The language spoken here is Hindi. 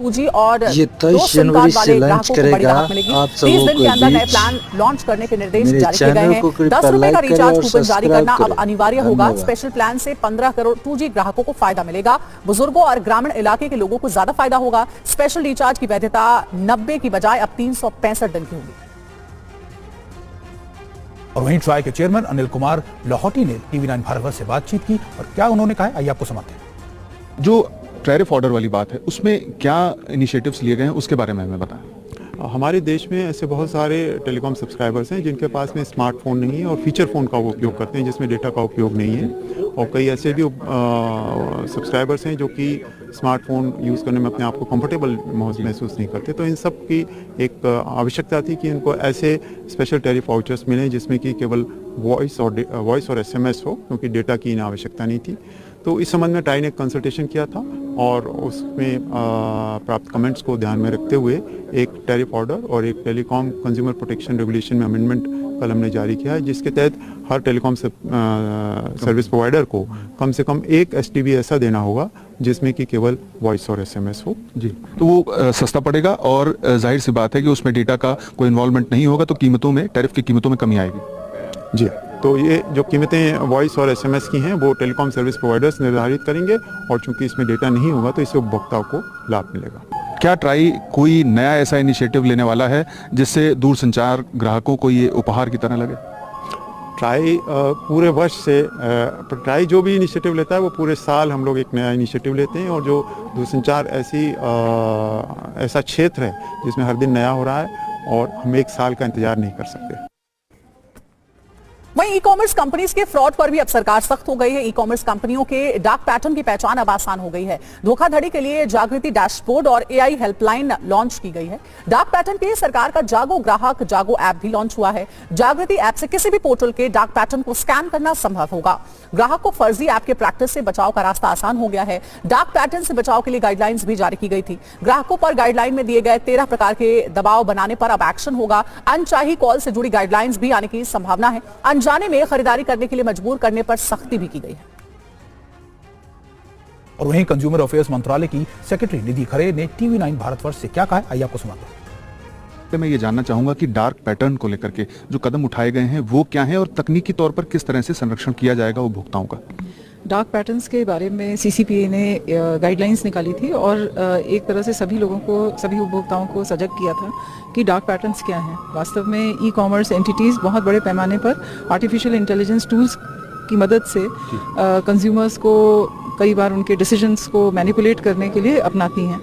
2G और ये 23 जनवरी से लॉन्च करेगा। आप 30 दिन के अंदर नए प्लान लॉन्च करने के निर्देश जारी किए गए हैं। 10 रुपए का रिचार्ज कूपन जारी करना अब अनिवार्य होगा। स्पेशल प्लान से 15 करोड़ 2G ग्राहकों को फायदा मिलेगा। बुजुर्गों और ग्रामीण इलाके के लोगों को ज्यादा फायदा होगा। स्पेशल रिचार्ज की वैधता 90 की बजाय अब 365 दिन की होगी। और वहीं ट्राई के चेयरमैन अनिल कुमार लाहौटी ने TV9 भारत से बातचीत की और क्या उन्होंने कहा आइए आपको सुनाते हैं। जो टैरिफ ऑर्डर वाली बात है उसमें क्या इनिशिएटिव्स लिए गए हैं उसके बारे में हमें बताएं। हमारे देश में ऐसे बहुत सारे टेलीकॉम सब्सक्राइबर्स हैं जिनके पास में स्मार्टफोन नहीं है और फीचर फ़ोन का वो उपयोग करते हैं जिसमें डेटा का उपयोग नहीं है, और कई ऐसे भी सब्सक्राइबर्स हैं जो कि स्मार्टफोन यूज़ करने में अपने आप को कंफर्टेबल महसूस नहीं करते। तो इन सब की एक आवश्यकता थी कि इनको ऐसे स्पेशल टैरिफ वाउचर्स मिलें जिसमें कि केवल वॉइस और SMS हो, क्योंकि डेटा की इन आवश्यकता नहीं थी। तो इस संबंध में ट्राई ने कंसल्टेशन किया था और उसमें प्राप्त कमेंट्स को ध्यान में रखते हुए एक टैरिफ ऑर्डर और एक टेलीकॉम कंज्यूमर प्रोटेक्शन रेगुलेशन में अमेंडमेंट कल हमने जारी किया है, जिसके तहत हर टेलीकॉम सर्विस प्रोवाइडर को कम से कम एक STB ऐसा देना होगा जिसमें कि केवल वॉइस और SMS हो। जी, तो वो सस्ता पड़ेगा और जाहिर सी बात है कि उसमें डेटा का कोई इन्वॉल्वमेंट नहीं होगा, तो कीमतों में, टैरिफ की कीमतों में कमी आएगी। जी, तो ये जो कीमतें वॉइस और SMS की हैं वो टेलीकॉम सर्विस प्रोवाइडर्स निर्धारित करेंगे, और चूंकि इसमें डेटा नहीं होगा तो इससे उपभोक्ताओं को लाभ मिलेगा। क्या ट्राई कोई नया ऐसा इनिशिएटिव लेने वाला है जिससे दूरसंचार ग्राहकों को ये उपहार की तरह लगे? ट्राई पूरे वर्ष से ट्राई जो भी इनिशिएटिव लेता है वो पूरे साल हम लोग एक नया इनिशिएटिव लेते हैं, और जो दूरसंचार ऐसा क्षेत्र है जिसमें हर दिन नया हो रहा है और हम एक साल का इंतजार नहीं कर सकते। वहीं ई-कॉमर्स कंपनीज के फ्रॉड पर भी अब सरकार सख्त हो गई है। ई-कॉमर्स कंपनियों के डार्क पैटर्न की पहचान अब आसान हो गई है। धोखाधड़ी के लिए जागृति डैशबोर्ड और AI हेल्पलाइन लॉन्च की गई है। डार्क पैटर्न के लिए सरकार का जागो ग्राहक जागो ऐप भी लॉन्च हुआ है। जागृति ऐप से किसी भी पोर्टल के डार्क पैटर्न को स्कैन करना संभव होगा। ग्राहक को फर्जी ऐप के प्रैक्टिस से बचाव का रास्ता आसान हो गया है। डार्क पैटर्न से बचाव के लिए गाइडलाइंस भी जारी की गई थी। ग्राहकों पर गाइडलाइन में दिए गए 13 प्रकार के दबाव बनाने पर अब एक्शन होगा। अनचाही कॉल से जुड़ी गाइडलाइंस भी आने की संभावना है। अनजाने में खरीदारी करने के लिए मजबूर करने पर सख्ती भी की गई है। और वहीं कंज्यूमर अफेयर्स मंत्रालय की सेक्रेटरी निधि खरे ने TV9 भारतवर्ष से क्या कहा है आइए आपको सुनाते हैं। मैं ये जानना चाहूंगा कि डार्क पैटर्न को लेकर के जो कदम उठाए गए हैं वो क्या हैं और तकनीकी तौर पर किस तरह से संरक्षण किया जाएगा उपभोक्ताओं का? डार्क पैटर्न्स के बारे में CCPA ने गाइडलाइंस निकाली थी और एक तरह से सभी लोगों को, सभी उपभोक्ताओं को सजग किया था कि डार्क पैटर्न्स क्या हैं। वास्तव में ई-कॉमर्स एंटिटीज़ बहुत बड़े पैमाने पर आर्टिफिशियल इंटेलिजेंस टूल्स की मदद से कंज्यूमर्स को कई बार उनके डिसीजंस को मैनिपुलेट करने के लिए अपनाती हैं।